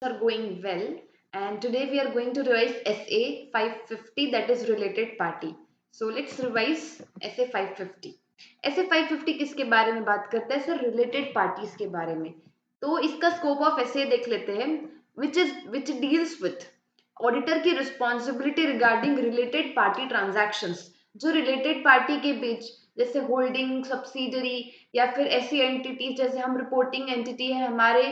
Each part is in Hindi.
Are going well, and today we are going to revise SA 550, that is related party. So let's revise SA 550. SA 550 किसके बारे में बात करता है सर? रिलेटेड पार्टीज के बारे में. तो इसका स्कोप ऑफ ऐसे देख लेते हैं, विच डील्स विथ ऑडिटर की responsibility regarding related party transactions. जो रिलेटेड पार्टी के बीच, जैसे होल्डिंग सब्सिडरी या फिर ऐसी एंटिटीज, जैसे हम रिपोर्टिंग एंटिटी है, हमारे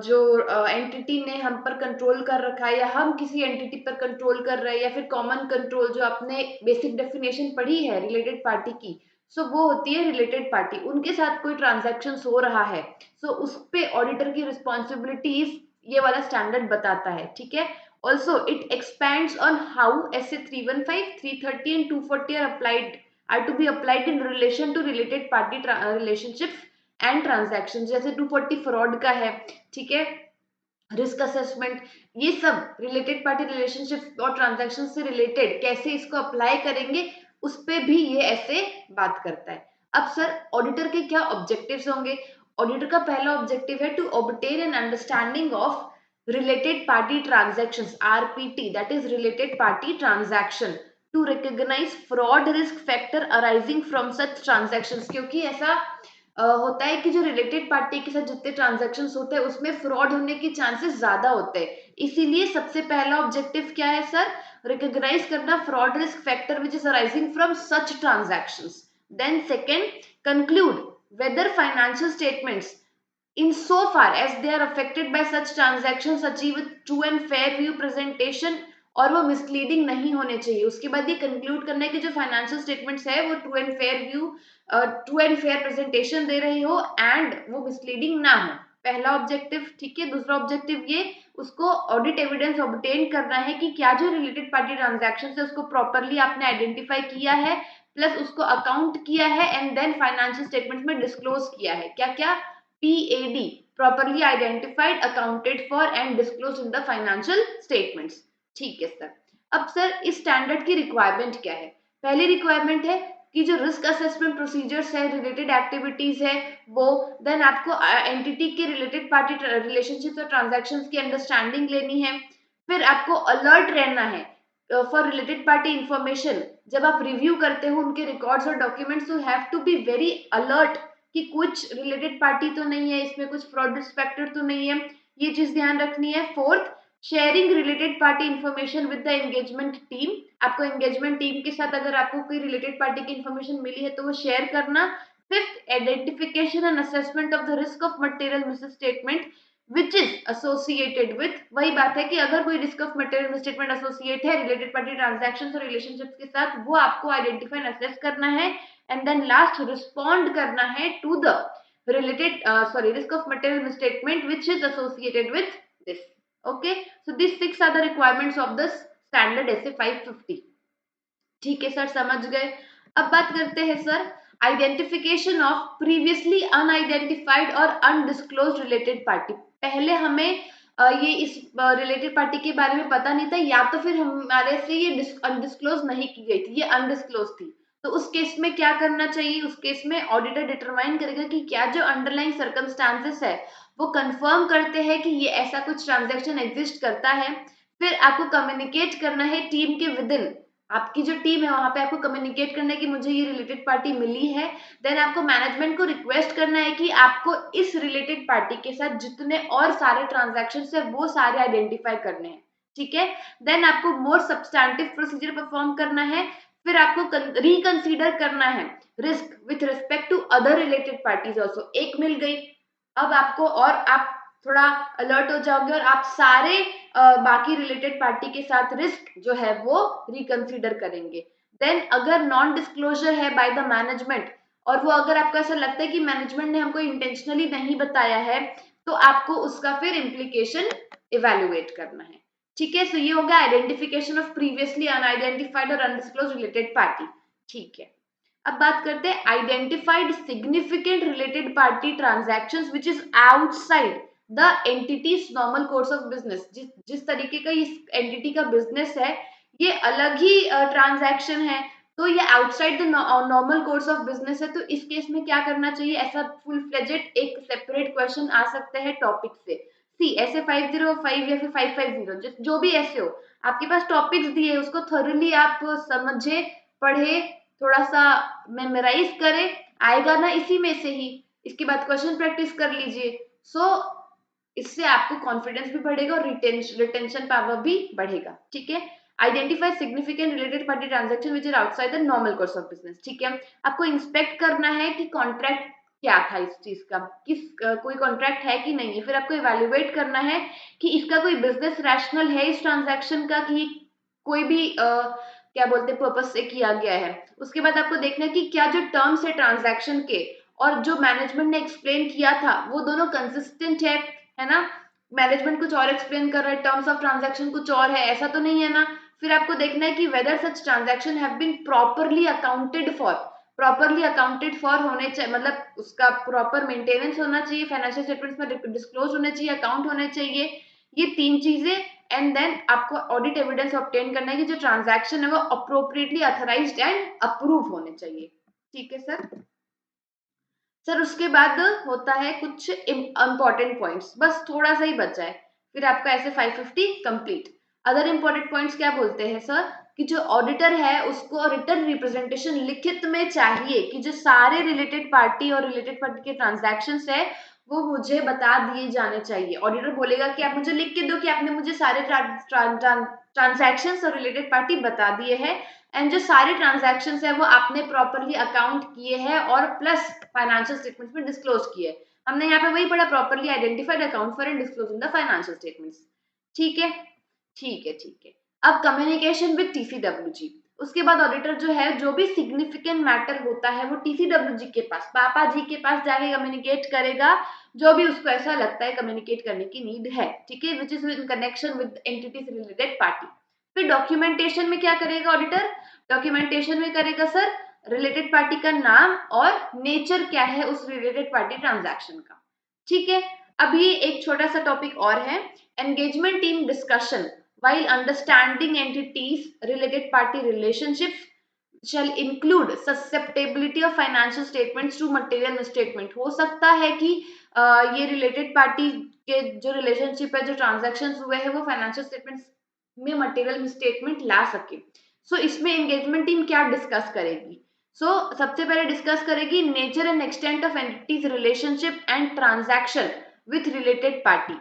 जो एंटिटी ने हम पर कंट्रोल कर रखा है या हम किसी एंटिटी पर कंट्रोल कर रहे हैं, या फिर कॉमन कंट्रोल जो आपने बेसिक डेफिनेशन पढ़ी है रिलेटेड पार्टी की, सो वो होती है रिलेटेड पार्टी. उनके साथ कोई ट्रांजैक्शन हो रहा है, सो उस पे ऑडिटर की रिस्पॉन्सिबिलिटीज ये वाला स्टैंडर्ड बताता है. ठीक है. Also it expands on how SA 315, 330 and 240 are to be applied in relation to related party relationships and transaction. जैसे 240 फ्रॉड का है. ठीक है. रिस्क असेसमेंट, ये सब रिलेटेड पार्टी रिलेशनशिप और ट्रांजैक्शन से रिलेटेड कैसे इसको अप्लाई करेंगे, उस पे भी ये ऐसे बात करता है. अब सर ऑडिटर के क्या ऑब्जेक्टिव्स होंगे? ऑडिटर का पहला ऑब्जेक्टिव है to obtain an understanding of related party transactions, RPT, that is related party transaction, to recognize fraud risk factor arising from such transactions. क्योंकि ऐसा होता है कि जो रिलेटेड पार्टी के साथ जितने ट्रांजेक्शन होते हैं उसमें फ्रॉड होने के चांसेस ज्यादा होते हैं. इसीलिए सबसे पहला ऑब्जेक्टिव क्या है सर? रिकॉग्नाइज करना fraud risk factor which is arising from such transactions. Then second, conclude whether financial statements in so far as they are affected by such transactions achieve true and fair view presentation, और वो मिसलीडिंग नहीं होने चाहिए. उसके बाद ये कंक्लूड करना है कि जो फाइनेंशियल स्टेटमेंट्स है वो ट्रू एंड फेयर प्रेजेंटेशन दे रही हो एंड वो मिसलीडिंग ना हो. पहला ऑब्जेक्टिव. ठीक है. दूसरा ऑब्जेक्टिव ये उसको ऑडिट एविडेंस ऑब्टेन करना है कि क्या जो रिलेटेड पार्टी ट्रांजैक्शन है उसको प्रॉपरली आपने आइडेंटिफाई किया है, प्लस उसको अकाउंट किया है एंड देन फाइनेंशियल स्टेटमेंट में डिस्क्लोज किया है. क्या क्या? PAD, properly identified, accounted for and disclosed in the financial statements. ठीक है सर. अब सर इस स्टैंडर्ड की रिक्वायरमेंट क्या है? पहली रिक्वायरमेंट है कि जो रिस्क असेसमेंट प्रोसीजर्स है, रिलेटेड एक्टिविटीज है वो, देन आपको एंटिटी के रिलेटेड पार्टी रिलेशनशिप और ट्रांजैक्शंस की अंडरस्टैंडिंग लेनी है. फिर आपको अलर्ट रहना है फॉर रिलेटेड पार्टी इंफॉर्मेशन. जब आप रिव्यू करते हो उनके रिकॉर्ड्स और documents, you have to be very alert कि कुछ रिलेटेड पार्टी तो नहीं है इसमें, कुछ फ्रॉड फैक्टर तो नहीं है. ये चीज ध्यान रखनी है. Fourth, sharing related party information with the engagement team. आपको एंगेजमेंट टीम के साथ अगर आपको कोई रिलेटेड पार्टी की इंफॉर्मेशन मिली है तो वो शेयर करना. Fifth, identification and assessment of the risk of material misstatement which is associated with. वही बात है कि अगर कोई risk of material misstatement associate है रिलेटेड पार्टी ट्रांजैक्शंस और रिलेशनशिप्स के साथ, वो आपको आइडेंटिफाई एंड असेस करना है. एंड देन लास्ट, रिस्पॉन्ड करना है to the related risk of material misstatement which is associated with this. Okay, so these six are the requirements of the standard SA 550. ठीक है सर, समझ गए. अब बात करते हैं sir identification of previously unidentified और अनडिस्क्लोज्ड रिलेटेड पार्टी. पहले हमें ये इस रिलेटेड पार्टी के बारे में पता नहीं था, या तो फिर हमारे से ये अनडिस्क्लोज नहीं की गई थी, ये अनडिस्क्लोज थी. तो उस केस में क्या करना चाहिए? उस केस में ऑडिटर डिटरमाइन करेगा कि क्या जो अंडरलाइंग सर्कमस्टांसेस है वो कंफर्म करते हैं कि ये ऐसा कुछ ट्रांजैक्शन एग्जिस्ट करता है. फिर आपको कम्युनिकेट करना है टीम के विद इन, आपकी जो टीम है वहां पे आपको कम्युनिकेट करना है कि मुझे ये रिलेटेड पार्टी मिली है. देन आपको मैनेजमेंट को रिक्वेस्ट करना है कि आपको इस रिलेटेड पार्टी के साथ जितने और सारे ट्रांजैक्शन है वो सारे आइडेंटिफाई करने हैं. ठीक है. देन आपको मोर सब्सटैंटिव प्रोसीजर परफॉर्म करना है. फिर आपको रिकंसीडर करना है risk with respect to other related parties also. एक मिल गई. अब आपको और आप थोड़ा अलर्ट हो जाओगे और आप सारे बाकी रिलेटेड पार्टी के साथ रिस्क जो है वो रिकंसीडर करेंगे. देन अगर नॉन डिस्क्लोजर है बाय द मैनेजमेंट, और वो अगर आपको ऐसा लगता है कि मैनेजमेंट ने हमको इंटेंशनली नहीं बताया है, तो आपको उसका फिर इम्प्लीकेशन इवेल्युएट करना है. ठीक है. सो ये हो गया आइडेंटिफिकेशन ऑफ प्रीवियसली अनआइडेंटिफाइड और अनडिस्क्लोज रिलेटेड पार्टी. ठीक है. अब बात करते हैं identified significant related party transactions which is outside the entities normal course of business. जिस तरीके का इस एंटिटी का बिजनेस है ये अलग ही ट्रांजैक्शन है, तो ये outside the normal course of business है. तो इस केस में क्या करना चाहिए? ऐसा फुल फ्लेजेड एक सेपरेट क्वेश्चन आ सकता है टॉपिक से. सी ऐसे 505 या फिर 550 जो भी ऐसे हो, आपके पास टॉपिक्स दिए, उसको थोरली आप समझे, पढ़े, थोड़ा सा मेमोराइज करें, आएगा ना इसी में से ही। इसके बाद क्वेश्चन प्रैक्टिस कर लीजिए। सो इससे आपको कॉन्फिडेंस भी बढ़ेगा और रिटेंशन पावर भी बढ़ेगा। ठीक है। Identify significant related party transaction which is outside the normal course of business. ठीक है। आपको इंस्पेक्ट करना है कि कॉन्ट्रैक्ट क्या था इस चीज का, कोई कॉन्ट्रैक्ट है कि नहीं है। फिर आपको इवेल्युएट करना है कि इसका कोई बिजनेस रैशनल है इस ट्रांजैक्शन का, कि कोई भी क्या बोलते हैं पर्पज से किया गया है। उसके बाद आपको देखना है कि क्या जो टर्म्स है ट्रांजैक्शन के और जो मैनेजमेंट ने एक्सप्लेन किया था वो दोनों कंसिस्टेंट है ना। मैनेजमेंट कुछ और एक्सप्लेन कर रहा है, टर्म्स ऑफ ट्रांजैक्शन कुछ और है, ऐसा तो नहीं है ना। फिर आपको देखना है कि whether such transaction have been properly accounted for होने चाहिए, मतलब उसका प्रॉपर मेंटेनेंस होना चाहिए, फाइनेंशियल स्टेटमेंट्स में डिस्क्लोज होने चाहिए, अकाउंट होने चाहिए, ये 3 चीजें। एंड देन आपको ऑडिट एविडेंस ऑब्टेन करना है कि जो ट्रांजैक्शन है वो अप्रोप्रिएटली ऑथराइज्ड एंड अप्रूव होने चाहिए। ठीक है सर। सर उसके बाद होता है कुछ इंपॉर्टेंट पॉइंट्स, बस थोड़ा सा ही बचा है, फिर आपका ऐसे 550 कंप्लीट। अदर इंपॉर्टेंट पॉइंट्स क्या बोलते हैं सर, कि जो ऑडिटर है उसको रिटर्न रिप्रेजेंटेशन लिखित में चाहिए कि जो सारे रिलेटेड पार्टी और रिलेटेड पार्टी के ट्रांजैक्शंस है वो मुझे बता दिए जाने चाहिए। ऑडिटर बोलेगा कि आप मुझे लिख के दो कि आपने मुझे सारे ट्रांजैक्शंस और रिलेटेड पार्टी बता दिए हैं, एंड जो सारे ट्रांजैक्शंस है वो आपने प्रॉपरली अकाउंट किए हैं और प्लस फाइनेंशियल स्टेटमेंट्स में डिस्क्लोज किए। हमने यहाँ पे वही पढ़ा, properly identified account for and disclose in the financial statements. ठीक है, ठीक है, ठीक है। अब कम्युनिकेशन विद टीसीडब्ल्यूजी। उसके बाद ऑडिटर जो है जो भी सिग्निफिकेंट मैटर होता है वो टीसीडब्ल्यूजी के पास, पापा जी के पास जाके कम्युनिकेट करेगा, जो भी उसको ऐसा लगता है कम्युनिकेट करने की नीड है। ठीक है, which is in connection with entities related party. फिर डॉक्यूमेंटेशन में क्या करेगा ऑडिटर, डॉक्यूमेंटेशन में करेगा सर रिलेटेड पार्टी का नाम और नेचर क्या है उस रिलेटेड पार्टी ट्रांजैक्शन का। ठीक है। अभी एक छोटा सा टॉपिक और है, engagement team discussion while understanding entities related party relationships shall include susceptibility of financial statements to material misstatement। हो सकता है कि ये रिलेटेड पार्टी के जो रिलेशनशिप है, जो ट्रांजैक्शंस हुए हैं वो फाइनेंशियल स्टेटमेंट्स में मटेरियल मिसस्टेटमेंट ला सके। सो इसमें एंगेजमेंट टीम क्या डिस्कस करेगी, सबसे पहले डिस्कस करेगी nature and extent of entities relationship and transaction with related party.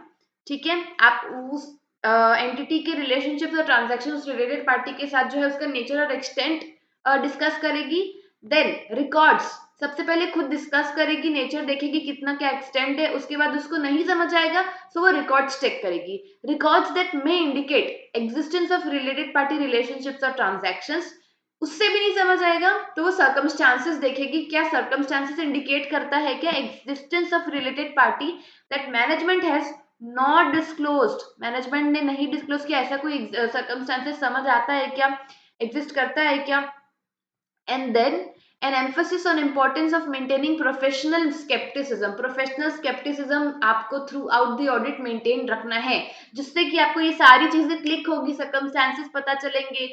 ठीक है, आप उस एंटिटी के रिलेशनशिप और ट्रांजैक्शन उस रिलेटेड पार्टी के साथ जो है उसका नेचर और एक्सटेंट डिस्कस करेगी। देन रिकॉर्ड्स सबसे पहले खुद डिस्कस करेगी, नेचर देखेगी कितना क्या एक्सटेंड है, उसके बाद उसको नहीं समझ आएगा वो रिकॉर्ड्स चेक करेगी। Records that may indicate existence of related party relationships और ट्रांजैक्शंस, उससे भी नहीं समझ आएगा तो वो सर्कमस्टांसेस देखेगी, क्या सर्कमस्टांसेस इंडिकेट करता है क्या existence of related party that management has not disclosed, management ने नहीं डिस्क्लोज किया, ऐसा कोई सर्कमस्टांसेस समझ आता है क्या, एग्जिस्ट करता है क्या। And then an emphasis on importance of maintaining professional scepticism. Professional scepticism आपको throughout the audit maintain रखना है, जिससे कि आपको ये सारी चीजें क्लिक होगी, सर्कमस्टांसेस पता चलेंगे,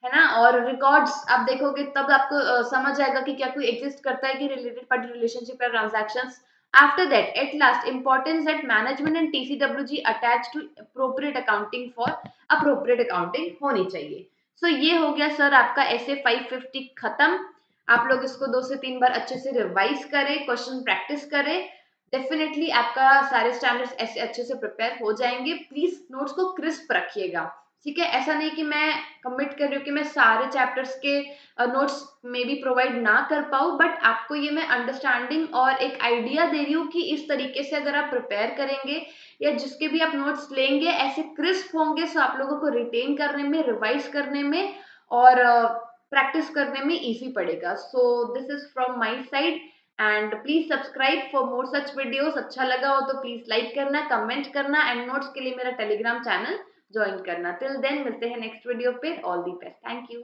है ना। और रिकॉर्ड्स आप देखोगे तब आपको समझ आएगा कि क्या कोई एग्जिस्ट करता है कि रिलेटेड पार्टी रिलेशनशिप या transactions. After that, at last, importance that management and TCWG attach to appropriate accounting for appropriate accounting होनी चाहिए। ये हो गया सर आपका ऐसे 550 खत्म। आप लोग इसको 2 से 3 बार अच्छे से रिवाइज करें, क्वेश्चन प्रैक्टिस करें, डेफिनेटली आपका सारे स्टैंडर्ड्स ऐसे अच्छे से प्रिपेयर हो जाएंगे। प्लीज नोट्स को क्रिस्प रखिएगा। ठीक है, ऐसा नहीं कि मैं कमिट कर रही हूँ कि मैं सारे चैप्टर्स के नोट्स में भी प्रोवाइड ना कर पाऊँ, बट आपको ये मैं अंडरस्टैंडिंग और एक आइडिया दे रही हूँ कि इस तरीके से अगर आप प्रिपेयर करेंगे या जिसके भी आप नोट्स लेंगे ऐसे क्रिस्प होंगे, सो आप लोगों को रिटेन करने में, रिवाइज करने में और प्रैक्टिस करने में इजी पड़ेगा। So this is from my side and please subscribe for more such videos. अच्छा लगा हो तो प्लीज लाइक करना, कमेंट करना एंड नोट्स के लिए मेरा टेलीग्राम चैनल ज्वाइन करना। टिल देन मिलते हैं नेक्स्ट वीडियो पे। All the best, thank you.